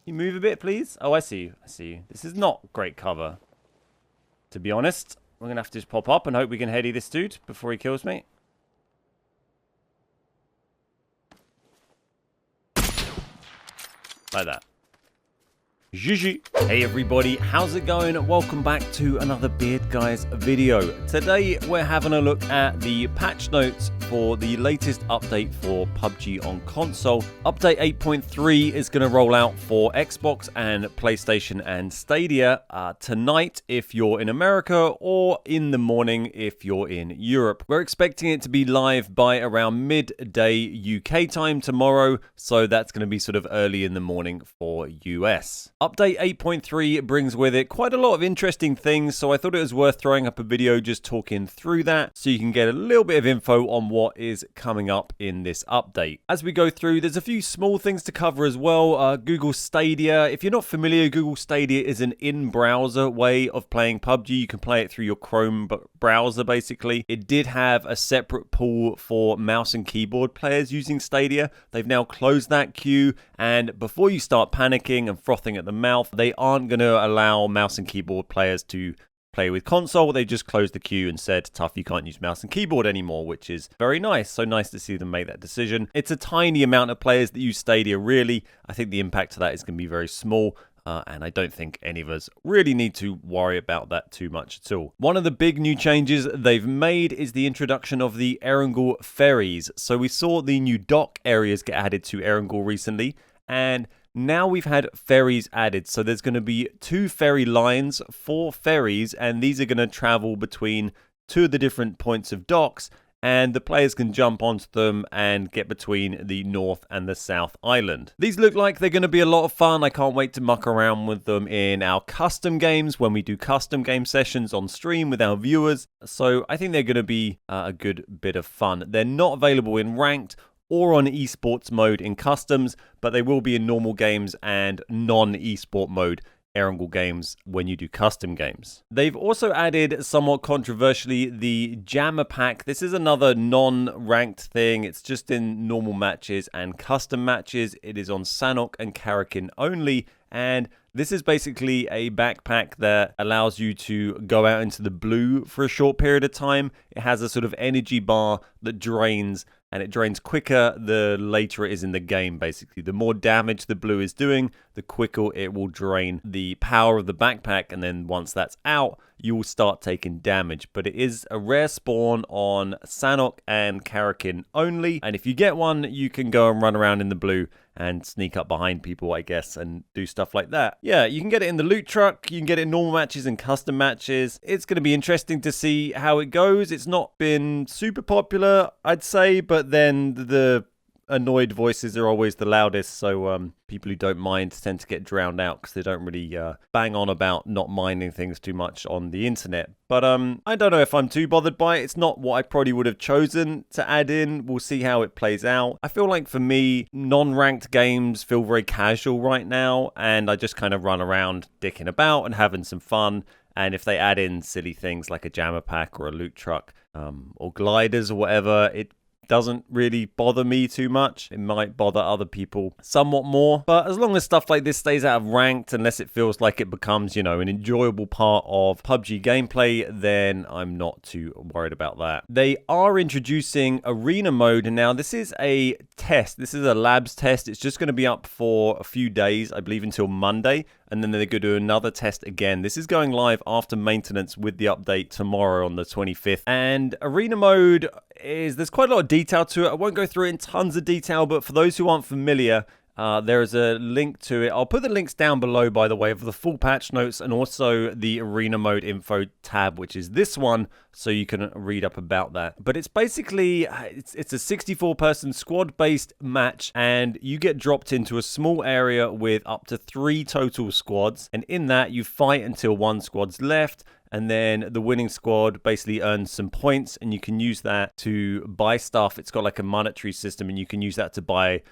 You move a bit, please? Oh, I see you. I see you. This is not great cover, to be honest. We're going to have to just pop up and hope we can heady this dude before he kills me. Like that. Gigi. Hey everybody, how's it going? Welcome back to another Beard Guys video. Today we're having a look at the patch notes for the latest update for PUBG on console. Update 8.3 is going to roll out for Xbox and PlayStation and Stadia tonight if you're in America, or in the morning if you're in Europe. We're expecting it to be live by around midday UK time tomorrow, so that's going to be sort of early in the morning for US. Update 8.3 brings with it quite a lot of interesting things, so I thought it was worth throwing up a video just talking through that so you can get a little bit of info on what is coming up in this update. As we go through, there's a few small things to cover as well. Google Stadia. If you're not familiar, Google Stadia is an in-browser way of playing PUBG. You can play it through your Chrome browser, basically. It did have a separate pool for mouse and keyboard players using Stadia. They've now closed that queue, and before you start panicking and frothing at the mouth, they aren't going to allow mouse and keyboard players to play with console. They just closed the queue and said, tough, you can't use mouse and keyboard anymore, which is very nice. So nice to see them make that decision. It's a tiny amount of players that use Stadia, really. I think the impact of that is going to be very small. And I don't think any of us really need to worry about that too much at all. One of the big new changes they've made is the introduction of the Erangel ferries. So we saw the new dock areas get added to Erangel recently, and now we've had ferries added. So there's going to be 2 ferry lines, 4 ferries, and these are going to travel between 2 of the different points of docks, and the players can jump onto them and get between the North and the South Island. These look like they're going to be a lot of fun. I can't wait to muck around with them in our custom games when we do custom game sessions on stream with our viewers. So I think they're going to be a good bit of fun. They're not available in ranked or on esports mode in customs, but they will be in normal games and non-esport mode Erangel games when you do custom games. They've also added, somewhat controversially, the Jammer Pack. This is another non-ranked thing. It's just in normal matches and custom matches. It is on Sanhok and Karakin only, and this is basically a backpack that allows you to go out into the blue for a short period of time. It has a sort of energy bar that drains, and it drains quicker the later it is in the game, basically. The more damage the blue is doing, the quicker it will drain the power of the backpack, and then once that's out, you will start taking damage. But it is a rare spawn on Sanhok and Karakin only, and if you get one, you can go and run around in the blue and sneak up behind people, I guess, and do stuff like that. Yeah, you can get it in the loot truck, you can get it in normal matches and custom matches. It's going to be interesting to see how it goes. It's not been super popular, I'd say, but then the annoyed voices are always the loudest, so people who don't mind tend to get drowned out because they don't really bang on about not minding things too much on the internet. But I don't know if I'm too bothered by it. It's not what I probably would have chosen to add in. We'll see how it plays out. I feel like for me, non-ranked games feel very casual right now, and I just kind of run around dicking about and having some fun. And if they add in silly things like a jammer pack or a loot truck or gliders or whatever, it doesn't really bother me too much. It might bother other people somewhat more, but as long as stuff like this stays out of ranked, unless it feels like it becomes, you know, an enjoyable part of PUBG gameplay, then I'm not too worried about that. They are introducing arena mode now. This is a test. This is a labs test. It's just going to be up for a few days, I believe until Monday, and then they're going to do another test again. This is going live after maintenance with the update tomorrow on the 25th. And arena mode there's quite a lot of detail to it. I won't go through it in tons of detail, but for those who aren't familiar, there is a link to it. I'll put the links down below, by the way, of the full patch notes and also the arena mode info tab, which is this one, so you can read up about that. But it's basically, it's a 64-person squad-based match, and you get dropped into a small area with up to 3 total squads, and in that, you fight until 1 squad's left, and then the winning squad basically earns some points, and you can use that to buy stuff. It's got like a monetary system, and you can use that to buy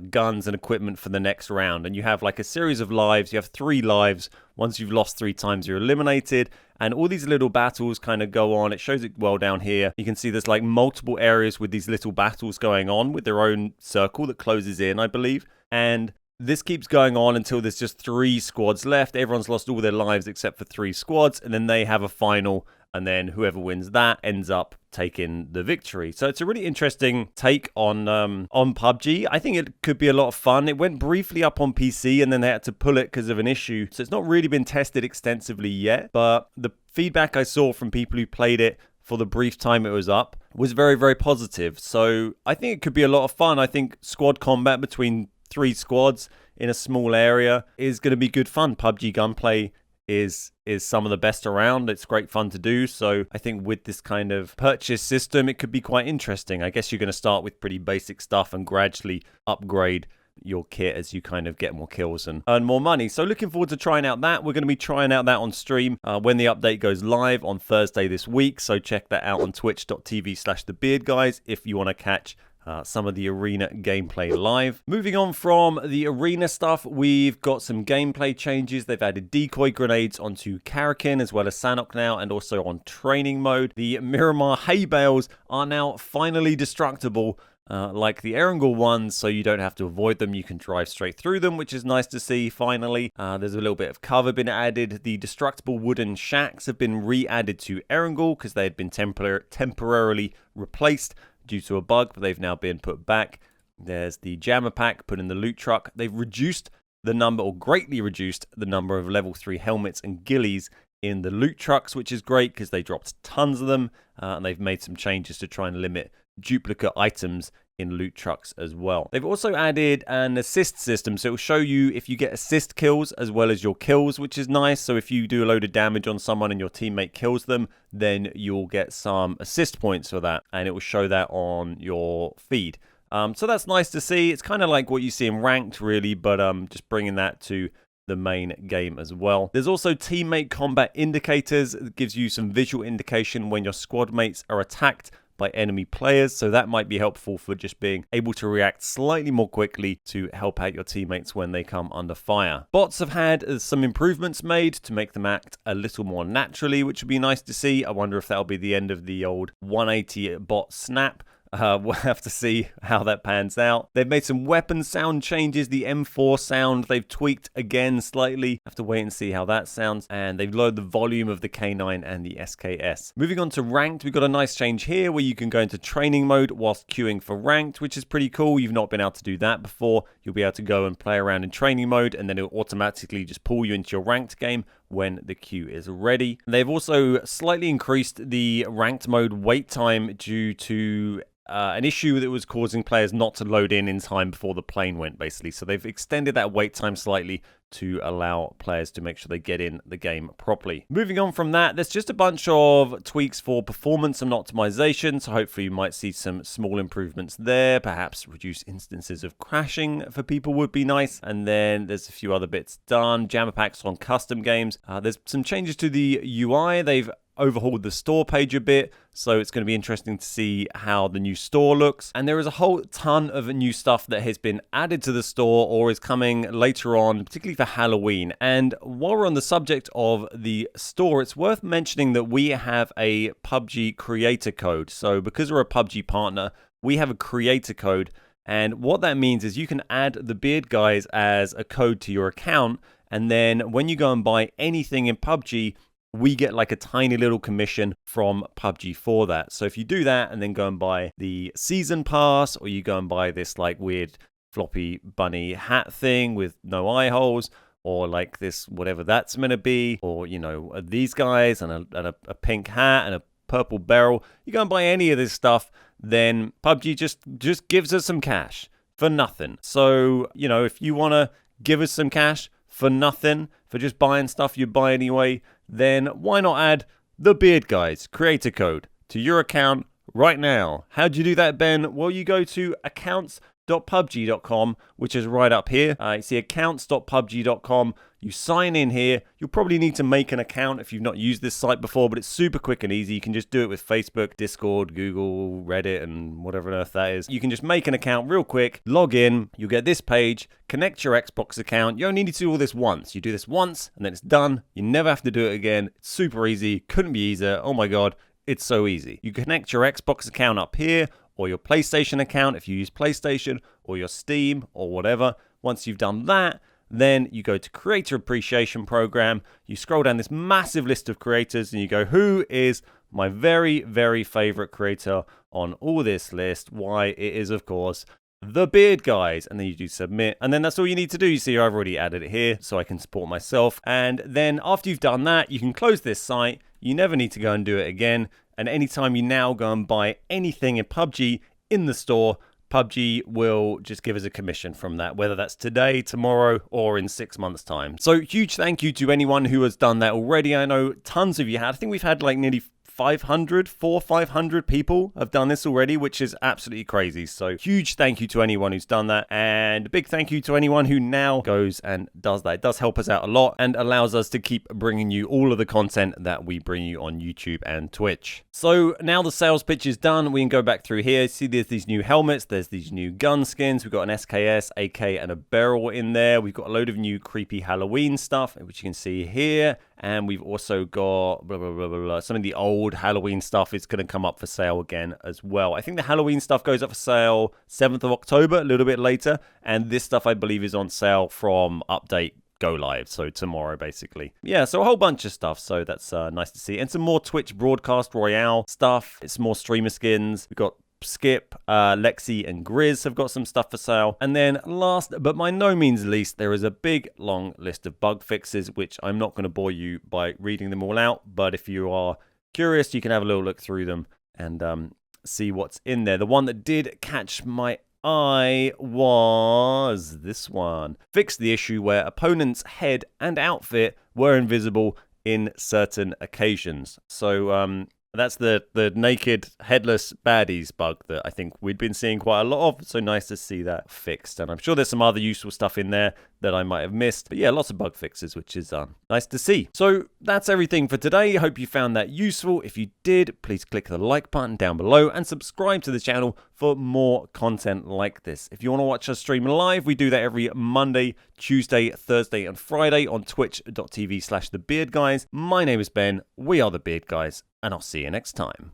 guns and equipment for the next round. And you have like a series of lives. You have 3 lives. Once you've lost 3 times, you're eliminated. And all these little battles kind of go on. It shows it well down here. You can see there's like multiple areas with these little battles going on with their own circle that closes in, I believe. And this keeps going on until there's just 3 squads left. Everyone's lost all their lives except for 3 squads, and then they have a final, and then whoever wins that ends up taking the victory. So it's a really interesting take on PUBG. I think it could be a lot of fun. It went briefly up on PC, and then they had to pull it because of an issue. So it's not really been tested extensively yet, but the feedback I saw from people who played it for the brief time it was up was very, very positive. So I think it could be a lot of fun. I think squad combat between 3 squads in a small area is going to be good fun. PUBG gunplay is some of the best around. It's great fun to do. So I think with this kind of purchase system, it could be quite interesting. I guess you're going to start with pretty basic stuff and gradually upgrade your kit as you kind of get more kills and earn more money. So looking forward to trying out that. We're going to be trying out that on stream when the update goes live on Thursday this week. So check that out on twitch.tv/thebeardguys if you want to catch some of the arena gameplay live. Moving on from the arena stuff, we've got some gameplay changes. They've added decoy grenades onto Karakin as well as Sanhok now, and also on training mode. The Miramar hay bales are now finally destructible, like the Erangel ones, so you don't have to avoid them. You can drive straight through them, which is nice to see finally. There's a little bit of cover been added. The destructible wooden shacks have been re-added to Erangel because they had been temporarily replaced due to a bug, but they've now been put back. There's the jammer pack put in the loot truck. They've reduced the number, or greatly reduced the number of level 3 helmets and ghillies in the loot trucks, which is great because they dropped tons of them, and they've made some changes to try and limit duplicate items in loot trucks as well. They've also added an assist system, so it will show you if you get assist kills as well as your kills, which is nice. So if you do a load of damage on someone and your teammate kills them, then you'll get some assist points for that, and it will show that on your feed. So that's nice to see. It's kind of like what you see in ranked really, but just bringing that to the main game as well. There's also teammate combat indicators. It gives you some visual indication when your squad mates are attacked by enemy players, so that might be helpful for just being able to react slightly more quickly to help out your teammates when they come under fire. Bots have had some improvements made to make them act a little more naturally, which would be nice to see. I wonder if that'll be the end of the old 180 bot snap. We'll have to see how that pans out. They've made some weapon sound changes. The M4 sound they've tweaked again slightly. Have to wait and see how that sounds. And they've lowered the volume of the K9 and the SKS. Moving on to ranked, we've got a nice change here where you can go into training mode whilst queuing for ranked, which is pretty cool. You've not been able to do that before. You'll be able to go and play around in training mode, and then it'll automatically just pull you into your ranked game when the queue is ready. They've also slightly increased the ranked mode wait time due to an issue that was causing players not to load in time before the plane went, basically. So they've extended that wait time slightly to allow players to make sure they get in the game properly. Moving on from that, there's just a bunch of tweaks for performance and optimization, so hopefully you might see some small improvements there. Perhaps reduce instances of crashing for people would be nice. And then there's a few other bits done. Jammer packs on custom games. There's some changes to the UI. They've overhauled the store page a bit, so it's going to be interesting to see how the new store looks. And there is a whole ton of new stuff that has been added to the store or is coming later on, particularly for Halloween. And while we're on the subject of the store, it's worth mentioning that we have a PUBG creator code. So because we're a PUBG partner, we have a creator code, and what that means is you can add the Beard Guys as a code to your account, and then when you go and buy anything in PUBG, we get like a tiny little commission from PUBG for that. So if you do that and then go and buy the season pass, or you go and buy this like weird floppy bunny hat thing with no eye holes, or like this whatever that's meant to be, or you know these guys and a pink hat and a purple barrel, you go and buy any of this stuff, then PUBG just gives us some cash for nothing. So you know, if you want to give us some cash for nothing, for just buying stuff you buy anyway, then why not add the Beard Guys creator code to your account right now? How'd you do that, Ben? Well, you go to accounts.pubg.com, which is right up here. You see accounts.pubg.com. You sign in here. You'll probably need to make an account if you've not used this site before, but it's super quick and easy. You can just do it with Facebook, Discord, Google, Reddit, and whatever on earth that is. You can just make an account real quick, log in, you'll get this page, connect your Xbox account. You only need to do all this once. You do this once, and then it's done. You never have to do it again. It's super easy. Couldn't be easier. Oh my God, it's so easy. You connect your Xbox account up here, or your PlayStation account if you use PlayStation, or your Steam, or whatever. Once you've done that, then you go to Creator Appreciation Program. You scroll down this massive list of creators and you go, who is my very, very favorite creator on all this list? Why, it is, of course, the Beard Guys. And then you do submit. And then that's all you need to do. You see, I've already added it here so I can support myself. And then after you've done that, you can close this site. You never need to go and do it again. And anytime you now go and buy anything in PUBG in the store, PUBG will just give us a commission from that, whether that's today, tomorrow, or in 6 months' time. So huge thank you to anyone who has done that already. I know tons of you had. I think we've had like nearly 500 people have done this already, which is absolutely crazy. So huge thank you to anyone who's done that, and a big thank you to anyone who now goes and does that. It does help us out a lot and allows us to keep bringing you all of the content that we bring you on YouTube and Twitch. So now the sales pitch is done, we can go back through here. See, there's these new helmets, there's these new gun skins, we've got an SKS, AK, and a barrel in there. We've got a load of new creepy Halloween stuff, which you can see here. And we've also got blah, blah, blah, blah, blah. Some of the old Halloween stuff is going to come up for sale again as well. I think the Halloween stuff goes up for sale 7th of October, a little bit later. And this stuff, I believe, is on sale from update go live, so tomorrow basically. Yeah, so a whole bunch of stuff, so that's nice to see. And some more Twitch Broadcast Royale stuff. It's more streamer skins. We've got Skip, Lexi, and Grizz have got some stuff for sale. And then last but by no means least, there is a big long list of bug fixes, which I'm not going to bore you by reading them all out, but if you are curious, you can have a little look through them and see what's in there. The one that did catch my eye was this one. Fixed the issue where opponent's head and outfit were invisible in certain occasions. So that's the naked, headless baddies bug that I think we'd been seeing quite a lot of. So nice to see that fixed. And I'm sure there's some other useful stuff in there that I might have missed. But yeah, lots of bug fixes, which is nice to see. So that's everything for today. I hope you found that useful. If you did, please click the like button down below and subscribe to the channel for more content like this. If you want to watch us stream live, we do that every Monday, Tuesday, Thursday, and Friday on twitch.tv/thebeardguys. My name is Ben. We are the Beard Guys, and I'll see you next time.